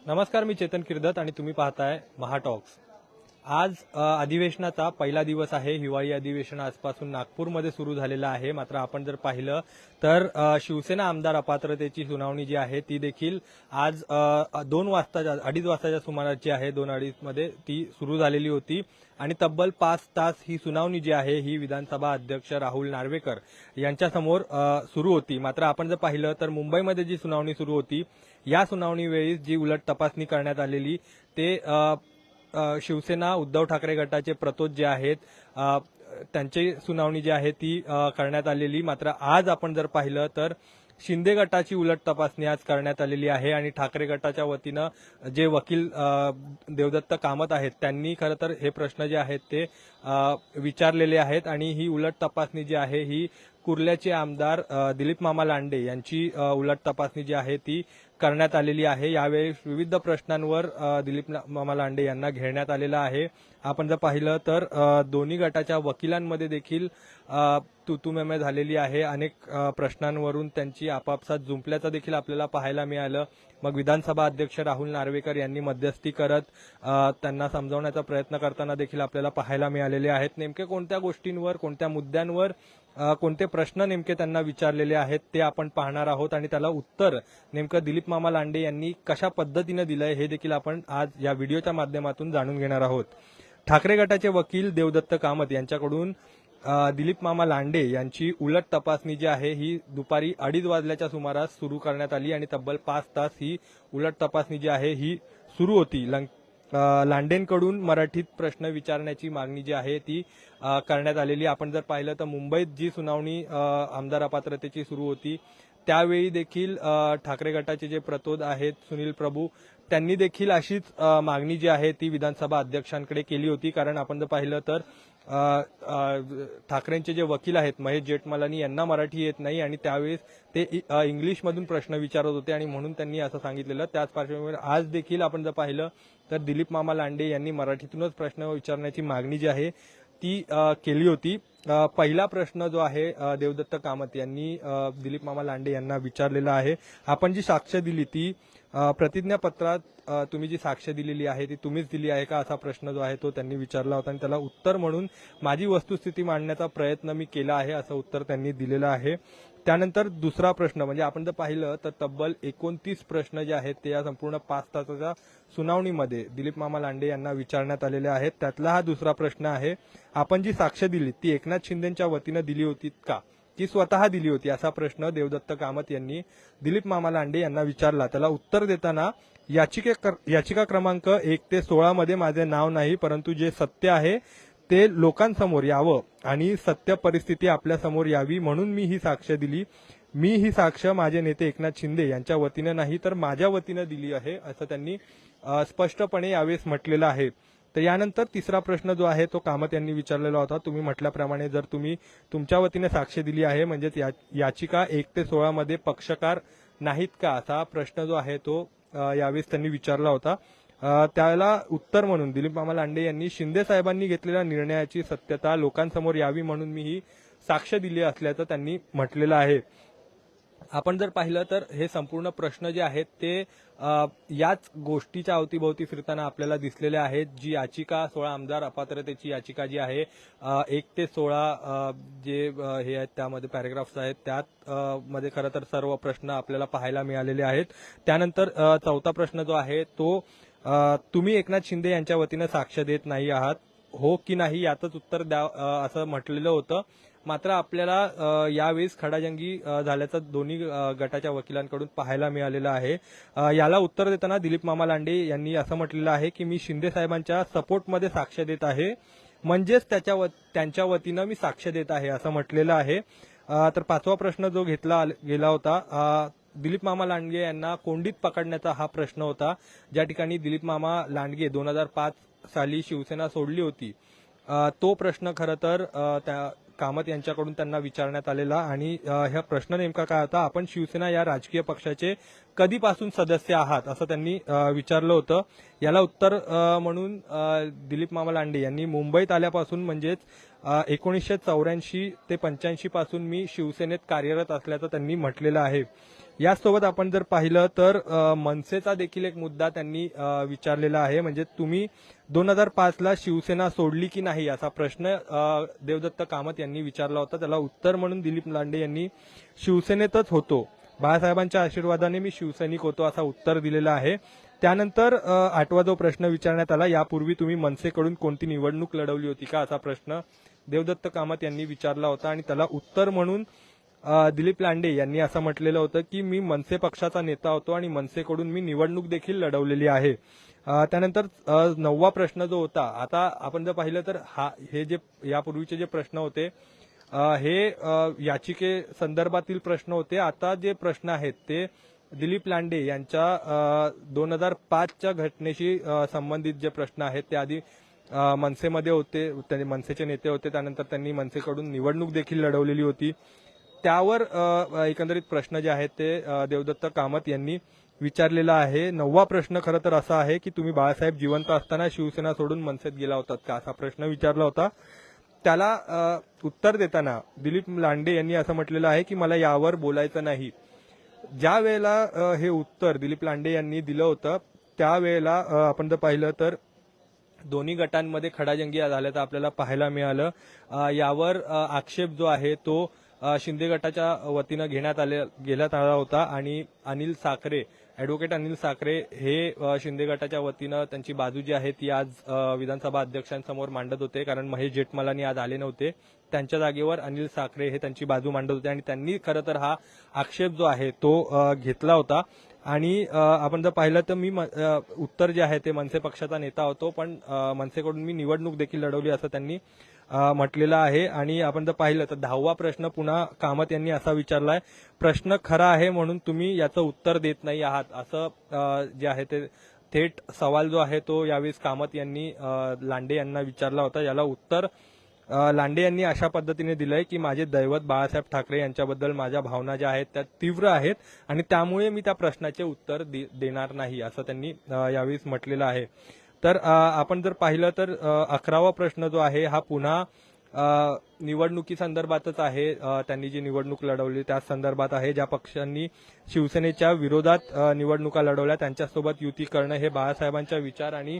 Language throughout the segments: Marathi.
नमस्कार, मी चेतन किर्दत आणि तुम्ही पाहताय महाटॉक्स। आज अधिवेशनाचा पहिला दिवस आहे। हिवाळी अधिवेशन आजपासून नागपूरमध्ये सुरू झालेलं आहे। मात्र आपण जर पाहिलं तर शिवसेना आमदार अपात्रतेची सुनावणी जी आहे ती देखील आज 2:30 वाजताच्या सुमाराची आहे। 2:30 मध्ये ती सुरू झालेली होती आणि तब्बल 5 तास ही सुनावणी जी आहे ही विधानसभा अध्यक्ष राहुल नार्वेकर यांच्यासमोर सुरू होती। मात्र आपण जर पाहिलं तर मुंबईमध्ये जी सुनावणी सुरू होती या सुनावणीवेळी जी उलट तपासणी करण्यात आलेली ते शिवसेना उद्धव ठाकरे गटाचे प्रतोद जे आहेत त्यांची सुनावणी जी आहे ती करण्यात आलेली। मात्र आज आपण जर पाहिलं तर शिंदे गटाची उलट तपासणी आज करण्यात आलेली आहे आणि ठाकरे गटाच्या वतीनं जे वकील देवदत्त कामत आहेत त्यांनी खरं तर हे प्रश्न जे आहेत ते विचारलेले आहेत आणि ही उलट तपासणी जी आहे ही कुर्ल्याचे आमदार दिलीप मामा लांडे यांची उलट तपासणी जी आहे ती करण्यात आलेली आहे। यावेळी विविध प्रश्नांवर दिलीप मामा लांडे यांना घेण्यात आलेला आहे। आपण जर पाहिलं तर दोन्ही गटाच्या वकिलांमध्ये देखील तुतुमेमे झालेली आहे। अनेक प्रश्नांवरून त्यांची आपापसात जुंपल्याचं देखील आपल्याला पाहायला मिळालं। मग विधानसभा अध्यक्ष राहुल नार्वेकर यांनी मध्यस्थी करत त्यांना समजावण्याचा प्रयत्न करताना देखील आपल्याला पाहायला मिळालेले आहेत। नेमके कोणत्या गोष्टींवर कोणत्या मुद्द्यांवर कोणते प्रश्न नेमके त्यांना विचारलेले आहेत ते आपण पाहणार आहोत आणि त्याला उत्तर नेमकं दिलीप मामा लांडे यांनी कशा पद्धतीने दिलंय हे देखील आपण आज या व्हिडिओच्या माध्यमातून जाणून घेणार आहोत। ठाकरे गटाचे वकील देवदत्त कामत यांच्याकडून दिलीप मामा लांडे यांची उलट तपासणी जी आहे ही दुपारी 2:30 वाजल्याच्या सुमारास सुरू करण्यात आली आणि तब्बल 5 तास ही उलट तपासणी जी आहे ही सुरू होती। लांडेंकडून मराठीत प्रश्न विचारण्याची मागणी जी आहे ती करण्यात आलेली। आपण जर पाहिलं तर मुंबईत जी सुनावणी आमदार अपात्रतेची सुरू होती त्यावेळी देखील ठाकरे गटाचे जे प्रतोद आहेत सुनील प्रभू त्यांनी देखील अशीच मागणी जी आहे ती विधानसभा अध्यक्षांकडे केली होती। कारण आपण जर पाहिलं तर ठाकरेंचे जे वकील आहेत महेश जेठमलानी यांना मराठी येत नाही आणि त्यावेळेस ते इंग्लिशमधून प्रश्न विचारत होते आणि म्हणून त्यांनी असं सांगितलेलं। त्याच पार्श्वभूमीवर आज देखील आपण जर पाहिलं तर दिलीप मामा लांडे यांनी मराठीतूनच प्रश्न विचारण्याची मागणी जी आहे ती केली होती। पहिला प्रश्न जो आहे देवदत्त कामत यांनी दिलीप मामा लांडे यांना विचारलेला आहे। आपण जी साक्ष दिली ती प्रतिज्ञापत्रात तुम्ही जी साक्ष दिलेली आहे ती तुम्हीच दिली आहे का असा प्रश्न जो आहे तो त्यांनी विचारला होता आणि त्याला उत्तर म्हणून माझी वस्तुस्थिती मांडण्याचा प्रयत्न मी केला आहे असं उत्तर त्यांनी दिलेलं आहे। त्यानंतर दुसरा प्रश्न म्हणजे आपण जर पाहिलं तर तब्बल 29 प्रश्न जे आहेत ते या संपूर्ण 5 तासाच्या सुनावणीमध्ये दिलीप मामा लांडे यांना विचारण्यात आलेले आहेत। त्यातला हा दुसरा प्रश्न आहे, आपण जी साक्ष दिली ती एकनाथ शिंदेच्या वतीनं दिली होती का की स्वतः दिली होती असा प्रश्न देवदत्त कामत यांनी दिलीप मामा लांडे यांना विचारला। त्याला उत्तर देताना याचिका क्रमांक 1 ते 16 मध्ये माझे नाव नाही, परंतु जे सत्य आहे ते लोकांसमोर यावं आणि सत्य परिस्थिती आपल्या समोर यावी म्हणून मी ही साक्ष दिली। मी ही साक्ष माझे नेते एकनाथ शिंदे यांच्या वतीने नाही तर माझ्या वतीने दिली आहे असं त्यांनी स्पष्टपणे यावेळेस म्हटलेलं आहे। तर यानंतर तिसरा प्रश्न जो आहे तो कामत यांनी विचारलेला होता, तुम्ही म्हटल्याप्रमाणे जर तुम्ही तुमच्या वतीने साक्ष दिली आहे म्हणजेच याचिका 1 ते 16 मध्ये पक्षकार नाहीत का असा प्रश्न जो आहे तो यावेळेस त्यांनी विचारला होता। त्याला उत्तर म्हणून दिलीप मामा लांडे यांनी शिंदे साहेबांनी घेतलेल्या निर्णयाची सत्यता लोकांसमोर यावी म्हणून मी ही साक्ष दिली असल्याचं त्यांनी म्हटलेलं आहे। आपण जर पाहिलं तर हे संपूर्ण प्रश्न जे आहेत ते याच गोष्टीच्या अवतीभोवती फिरताना आपल्याला दिसलेले आहेत। जी याचिका 16 आमदार अपात्रतेची याचिका जी आहे 1 ते 16 जे हे आहेत त्यामध्ये पॅराग्राफ्स आहेत त्यात मध्ये खरं तर सर्व प्रश्न आपल्याला पाहायला मिळालेले आहेत। त्यानंतर चौथा प्रश्न जो आहे तो तुम्ही एकनाथ शिंदे यांच्या वतीने साक्ष देत नाही आहात हो की नाही यातच उत्तर द्या असं म्हटलेलं होतं। मात्र आपल्याला यावेळेस खडाजंगी झाल्याचं दोन्ही गटाच्या वकिलांकडून पाहायला मिळालेलं आहे। याला उत्तर देताना दिलीप मामा लांडे यांनी असं म्हटलेलं आहे की मी शिंदे साहेबांच्या सपोर्टमध्ये साक्ष देत आहे म्हणजेच त्यांच्या वतीनं मी साक्ष देत आहे असं म्हटलेलं आहे। तर पाचवा प्रश्न जो घेतला गेला होता दिलीप मामा लांडगे यांना कोंडीत पकडण्याचा हा प्रश्न होता, ज्या ठिकाणी दिलीप मामा लांडगे 2005 साली शिवसेना सोडली होती तो प्रश्न खरं तर त्या कामत यांच्याकडून त्यांना विचारण्यात आलेला आणि हा प्रश्न नेमका काय होता, आपण शिवसेना या राजकीय पक्षाचे कधीपासून सदस्य आहात असं त्यांनी विचारलं होतं। याला उत्तर म्हणून दिलीप मामा लांडे यांनी मुंबईत आल्यापासून म्हणजेच 1984 ते 85 पासून मी शिवसेनेत कार्यरत असल्याचं त्यांनी म्हटलेलं आहे। याचसोबत आपण जर पाहिलं तर मनसेचा देखील एक मुद्दा त्यांनी विचारलेला आहे. म्हणजे तुम्ही 2005ला शिवसेना सोडली की नाही असा प्रश्न देवदत्त कामत यांनी विचारला होता. त्याला उत्तर म्हणून दिलीप लांडे यांनी शिवसेनेतच होतो, बाळासाहेबांच्या आशीर्वादाने मी शिवसैनिक होतो असं उत्तर दिलेलं आहे. त्यानंतर 8वा जो प्रश्न विचारण्यात आला, यापूर्वी तुम्ही मनसेकडून कोणती निवडणूक लढवली होती का असा प्रश्न देवदत्त कामत यांनी विचारला होता. आणि त्याला उत्तर म्हणून दिलीप लांडे यांनी असं म्हटलेलं होतं की मी मनसे पक्षाचा नेता होतो आणि मनसेकडून मी निवडणूक देखील लढवलेली आहे. त्यानंतर 9वा प्रश्न जो होता, आता आपण जर पाहिलं तर हे जे यापूर्वीचे जे प्रश्न होते हे याचिके संदर्भातील प्रश्न होते. आता जे प्रश्न आहेत ते दिलीप लांडे यांच्या 2005च्या घटनेशी संबंधित जे प्रश्न आहेत ते आधी मनसेमध्ये होते, ते मनसेचे नेते होते, त्यानंतर त्यांनी मनसेकडून निवडणूक देखील लढवलेली होती. त्यावर एकंदरीत प्रश्न जे आहेत ते देवदत्त कामत यांनी विचारलेला आहे. 9वा प्रश्न खरं तर असा आहे की तुम्ही बाळासाहेब जिवंत असताना शिवसेना सोडून मनसेत गेला होतात का असा प्रश्न विचारला होता. त्याला उत्तर देताना दिलीप लांडे यांनी असं म्हटलेलं आहे की मला यावर बोलायचं नाही. ज्या वेळेला हे उत्तर दिलीप लांडे यांनी दिलं होतं त्यावेळेला आपण जर पाहिलं तर दोन्ही गटांमध्ये खडाजंगी झाल्याचं आपल्याला पाहायला मिळालं. यावर आक्षेप जो आहे तो शिंदे गटाच्या वतीनं घेण्यात आला होता आणि अनिल साखरे, ॲडव्होकेट अनिल साखरे हे शिंदे गटाच्या वतीनं त्यांची बाजू जी आहे ती आज विधानसभा अध्यक्षांसमोर मांडत होते, कारण महेश जेठमलानी आज आले नव्हते. त्यांच्या जागेवर अनिल साखरे हे त्यांची बाजू मांडत होते आणि त्यांनी खरं तर हा आक्षेप जो आहे तो घेतला होता. आणि आपण जर पाहिलं तर मी उत्तर जे आहे ते मनसे पक्षाचा नेता होतो, पण मनसेकडून मी निवडणूक देखील लढवली असं त्यांनी म्हटलेलं आहे. आणि आपण जर पाहिलं तर 10वा प्रश्न पुन्हा कामत यांनी असा विचारलाय, प्रश्न खरा आहे म्हणून तुम्ही याचं उत्तर देत नाही आहात असं जे आहे ते थेट सवाल जो आहे तो यावेळी कामत यांनी लांडे यांना विचारला होता. याला उत्तर लांडे यांनी अशा पद्धतीने दिलंय की माझे दैवत बाळासाहेब ठाकरे यांच्याबद्दल माझ्या भावना ज्या आहेत त्या तीव्र आहेत आणि त्यामुळे मी त्या प्रश्नाचे उत्तर देणार नाही असं त्यांनी यावेळी म्हटलेलं आहे. तर आपण जर पाहिलं तर 11वा प्रश्न जो आहे हा पुन्हा निवडणुकी संदर्भातच आहे. त्यांनी जी निवडणूक लढवली त्या संदर्भात आहे. ज्या पक्षांनी शिवसेनेच्या विरोधात निवडणुका लढवल्या त्यांच्यासोबत युती करणं हे बाळासाहेबांच्या विचार आणि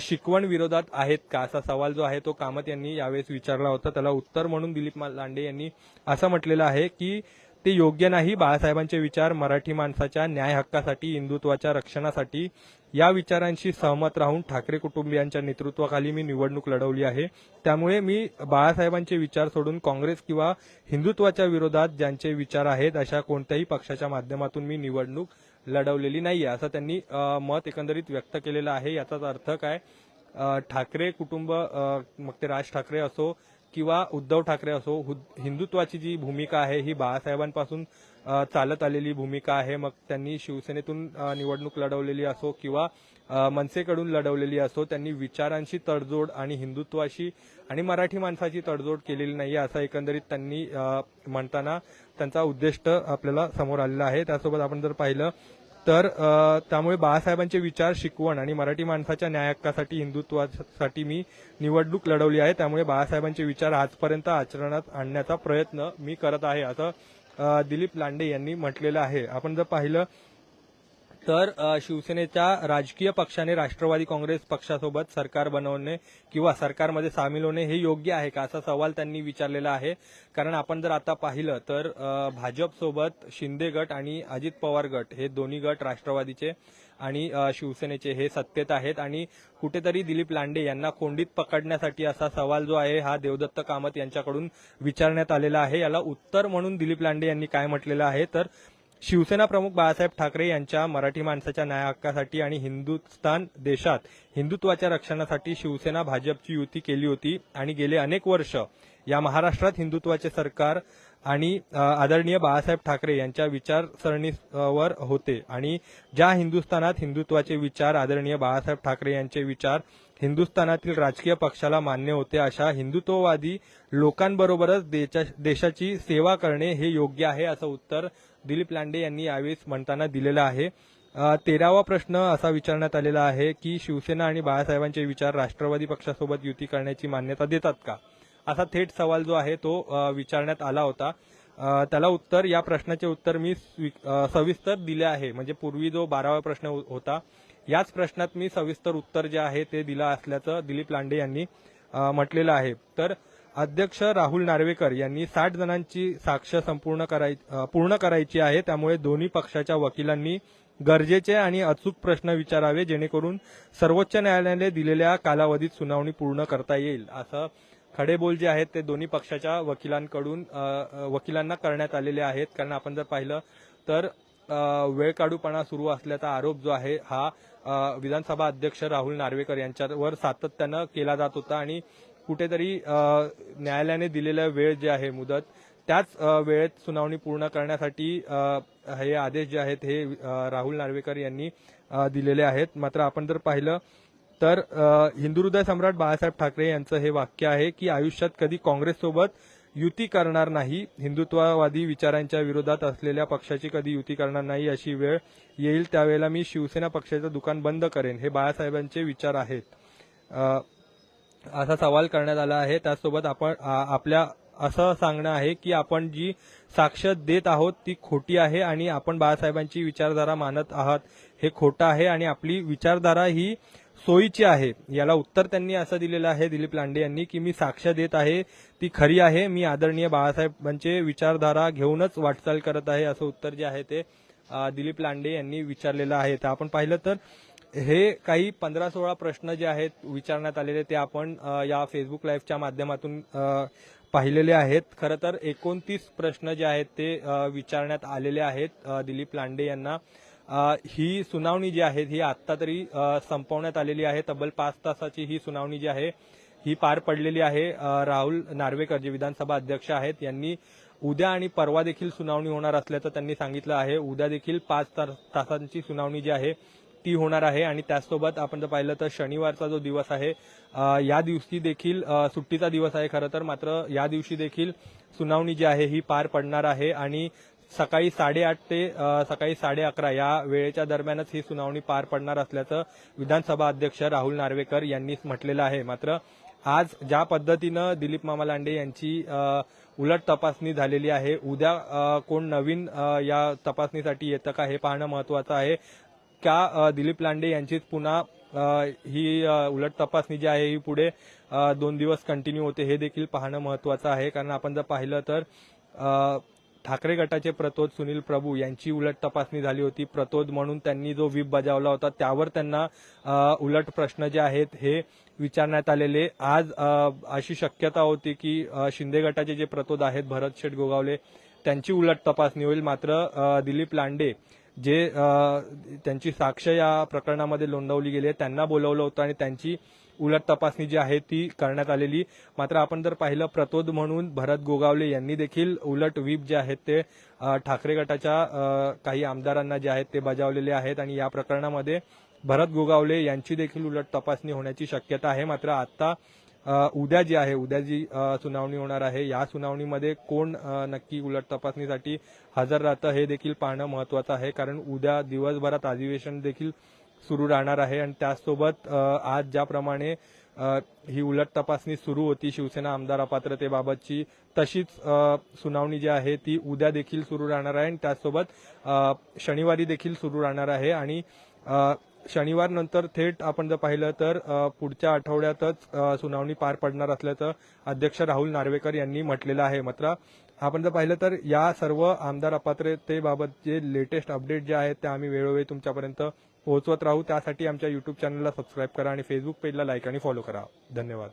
शिकवण विरोधात आहेत का असा सवाल जो आहे तो कामत यांनी यावेळेस विचारला होता. त्याला उत्तर म्हणून दिलीप लांडे यांनी असं म्हटलेलं आहे की ते योग्य नाही. बाळासाहेबांचे विचार मराठी माणसाच्या न्याय हक्कासाठी, हिंदुत्वाच्या रक्षणासाठी या विचारांशी सहमत राहून ठाकरे कुटुंबियांच्या नेतृत्वाखाली मी निवडणूक लढवली आहे. त्यामुळे मी बाळासाहेबांचे विचार सोडून काँग्रेस किंवा हिंदुत्वाच्या विरोधात ज्यांचे विचार आहेत अशा कोणत्याही पक्षाच्या माध्यमातून मी निवडणूक लढवलेली नाहीये असं त्यांनी मत एकंदरीत व्यक्त केलेलं आहे. याचाच अर्थ काय, ठाकरे कुटुंब मग ते राज ठाकरे असो किंवा उद्धव ठाकरे असो, हिंदुत्वाची जी भूमिका आहे ही बाळासाहेबांपासून चालत आलेली भूमिका आहे. मग त्यांनी शिवसेनेतून निवडणूक लढवलेली असो किंवा मनसेकडून लढवलेली असो, त्यांनी विचारांशी तडजोड आणि हिंदुत्वाशी आणि मराठी माणसाची तडजोड केलेली नाही असं एकंदरीत त्यांनी म्हणताना त्यांचा उद्दिष्ट आपल्याला समोर आलेला आहे. त्यासोबत आपण जर पाहिलं तर त्यामुळे बाळासाहेबांचे विचार, शिकवण आणि मराठी माणसाच्या न्याय हक्कासाठी, हिंदुत्वासाठी मी निवडणूक लढवली आहे. त्यामुळे बाळासाहेबांचे विचार आजपर्यंत आचरणात आणण्याचा प्रयत्न मी करत आहे असं दिलीप लांडे यांनी म्हटलेलं आहे. आपण जर पाहिलं तर शिवसेनेच्या राजकीय पक्षाने राष्ट्रवादी काँग्रेस पक्षासोबत सरकार बनवणे किंवा सरकारमध्ये सामील होणे हे योग्य आहे का असा सवाल त्यांनी विचारलेला आहे. कारण आपण जर आता पाहिलं तर भाजपसोबत शिंदे गट आणि अजित पवार गट हे दोन्ही गट राष्ट्रवादीचे आणि शिवसेनेचे हे सत्तेत आहेत आणि कुठेतरी दिलीप लांडे यांना कोंडीत पकडण्यासाठी असा सवाल जो आहे हा देवदत्त कामत यांच्याकडून विचारण्यात आलेला आहे. याला उत्तर म्हणून दिलीप लांडे यांनी काय म्हटलेलं आहे तर शिवसेना प्रमुख बाळासाहेब ठाकरे यांच्या मराठी माणसाच्या न्याय हक्कासाठी आणि हिंदुस्थान देशात हिंदुत्वाच्या रक्षणासाठी शिवसेना भाजपची युती केली होती आणि गेले अनेक वर्ष या महाराष्ट्रात हिंदुत्वाचे सरकार आणि आदरणीय बाळासाहेब ठाकरे यांच्या विचारसरणीवर होते आणि ज्या हिंदुस्थानात हिंदुत्वाचे विचार, आदरणीय बाळासाहेब ठाकरे यांचे विचार हिंदुस्थानातील राजकीय पक्षाला मान्य होते अशा हिंदुत्ववादी लोकांबरोबरच देशाची सेवा करणे हे योग्य आहे असं उत्तर दिलीप लांडे यांनी यावेळी म्हणताना दिलेलं आहे. 13वा प्रश्न असा विचारण्यात आलेला आहे की शिवसेना आणि बाळासाहेबांचे विचार राष्ट्रवादी पक्षासोबत युती करण्याची मान्यता देतात का असा थेट सवाल जो आहे तो विचारण्यात आला होता. त्याला उत्तर, या प्रश्नाचे उत्तर मी सविस्तर दिले आहे. म्हणजे पूर्वी जो 12वा प्रश्न होता याच प्रश्नात मी सविस्तर उत्तर जे आहे ते दिलं असल्याचं दिलीप लांडे यांनी म्हटलेलं आहे. तर अध्यक्ष राहुल नार्वेकर यांनी 60 जणांची साक्ष पूर्ण करायची आहे. त्यामुळे दोन्ही पक्षाच्या वकिलांनी गरजेचे आणि अचूक प्रश्न विचारावे, जेणेकरून सर्वोच्च न्यायालयाने दिलेल्या कालावधीत सुनावणी पूर्ण करता येईल, असं खडेबोल जे आहेत ते दोन्ही पक्षाच्या वकिलांना करण्यात आलेले आहेत. कारण आपण जर पाहिलं तर वेळकाढूपणा सुरू असल्याचा आरोप जो आहे हा विधानसभा अध्यक्ष राहुल नार्वेकर यांच्यावर सातत्यानं केला जात होता आणि कुठेतरी न्यायालयाने दिलेला वेळ जे आहे मुदत, त्याच वेळेत सुनावणी पूर्ण करण्यासाठी हे आदेश जे आहेत हे राहुल नार्वेकर यांनी दिलेले आहेत. मात्र आपण जर पाहिलं तर हिंदू हृदय सम्राट बाळासाहेब ठाकरे यांचं हे वाक्य आहे की आयुष्यात कधी काँग्रेससोबत युती करणार नाही, हिंदुत्ववादी विचारांच्या विरोधात असलेल्या पक्षाची कधी युती करणार नाही, अशी वेळ येईल त्यावेळेला मी शिवसेना पक्षाचं दुकान बंद करेन, हे बाळासाहेबांचे विचार आहेत, असा सवाल करण्यात आला आहे. त्याचसोबत आपण आपल्या असं सांगणं आहे की आपण जी साक्ष देत आहोत ती खोटी आहे आणि आपण बाळासाहेबांची विचारधारा मानत आहात हे खोटं आहे आणि आपली विचारधारा ही सोयीची आहे. याला उत्तर त्यांनी असं दिलेलं आहे दिलीप लांडे यांनी की मी साक्ष देत आहे ती खरी आहे, मी आदरणीय बाळासाहेबांचे विचारधारा घेऊनच वाटचाल करत आहे, असं उत्तर जे आहे ते दिलीप लांडे यांनी विचारलेलं आहे. तर आपण पाहिलं तर हे काही 15-16 प्रश्न जे आहेत विचारण्यात आलेले ते आपण या फेसबुक लाईव्हच्या माध्यमातून पाहिलेले आहेत. खरं तर 29 प्रश्न जे आहेत ते विचारण्यात आलेले आहेत दिलीप लांडे यांना. ही सुनावणी जी आहे ही आत्ता तरी संपवण्यात आलेली आहे. तब्बल 5 तासाची ही सुनावणी जी आहे ही पार पडलेली आहे. राहुल नार्वेकर जे विधानसभा अध्यक्ष आहेत यांनी उद्या आणि परवा देखील सुनावणी होणार असल्याचं त्यांनी सांगितलं आहे. उद्या देखील 5 तासांची सुनावणी जी आहे ती होणार आहे आणि त्याचसोबत आपण जर पाहिलं तर शनिवारचा जो दिवस आहे या दिवशी देखील सुट्टीचा दिवस आहे खरं तर, मात्र या दिवशी देखील सुनावणी जी आहे ही पार पडणार आहे आणि सकाळी 8:30 ते सकाळी 11:30 या वेळेच्या दरम्यानच ही सुनावणी पार पडणार असल्याचं विधानसभा अध्यक्ष राहुल नार्वेकर यांनी म्हटलेलं आहे. मात्र आज ज्या पद्धतीनं दिलीप मामा लांडे यांची उलट तपासणी झालेली आहे, उद्या कोण नवीन या तपासणीसाठी येतं का हे पाहणं महत्वाचं आहे. का दिलीप लांडे यांचीच पुन्हा ही उलट तपासणी जी आहे ही पुढे 2 दिवस कंटिन्यू होते हे देखील पाहणं महत्वाचं आहे. कारण आपण जर पाहिलं तर ठाकरे गटाचे प्रतोद सुनील प्रभू यांची उलट तपासणी झाली होती. प्रतोद म्हणून त्यांनी जो व्हीप बजावला होता त्यावर त्यांना उलट प्रश्न जे आहेत हे विचारण्यात आलेले. आज अशी शक्यता होती की शिंदे गटाचे जे प्रतोद आहेत भरत शेठ गोगावले त्यांची उलट तपासणी होईल. मात्र दिलीप लांडे जे त्यांची साक्ष या प्रकरणामध्ये नोंदवली गेली त्यांना बोलवलं होतं आणि त्यांची उलट तपासणी जी आहे ती करण्यात आलेली. मात्र आपण जर पाहिलं प्रतोद म्हणून भरत गोगावले यांनी देखील उलट व्हीप जे आहेत ते ठाकरे गटाच्या काही आमदारांना जे आहेत ते बजावलेले आहेत आणि या प्रकरणामध्ये भरत गोगावले यांची देखील उलट तपासणी होण्याची शक्यता आहे. मात्र आता उद्या जी सुनावणी होणार आहे या सुनावणीमध्ये कोण नक्की उलट तपासणीसाठी हजर राहतं हे देखील पाहणं महत्वाचं आहे. कारण उद्या दिवसभरात अधिवेशन देखील सुरू राहणार आहे आणि त्याचसोबत आज ज्याप्रमाणे ही उलट तपासणी सुरू होती शिवसेना आमदार अपात्रतेबाबतची, तशीच सुनावणी जी आहे ती उद्या देखील सुरू राहणार आहे आणि त्याचसोबत शनिवारी देखील सुरू राहणार आहे आणि शनिवार नंतर थेट आपण जर पाहिलं तर पुढच्या आठवड्यातच सुनावणी पार पडणार असल्याचं अध्यक्ष राहुल नार्वेकर यांनी म्हटलेलं आहे. मात्र आपण जर पाहिलं तर या सर्व आमदार अपात्रतेबाबत जे लेटेस्ट अपडेट जे आहेत ते आम्ही वेळोवेळी तुमच्यापर्यंत पोहोचवत राहू. त्यासाठी आमच्या युट्यूब चॅनलला सबस्क्राईब करा आणि फेसबुक पेजला लाईक आणि फॉलो करा. धन्यवाद.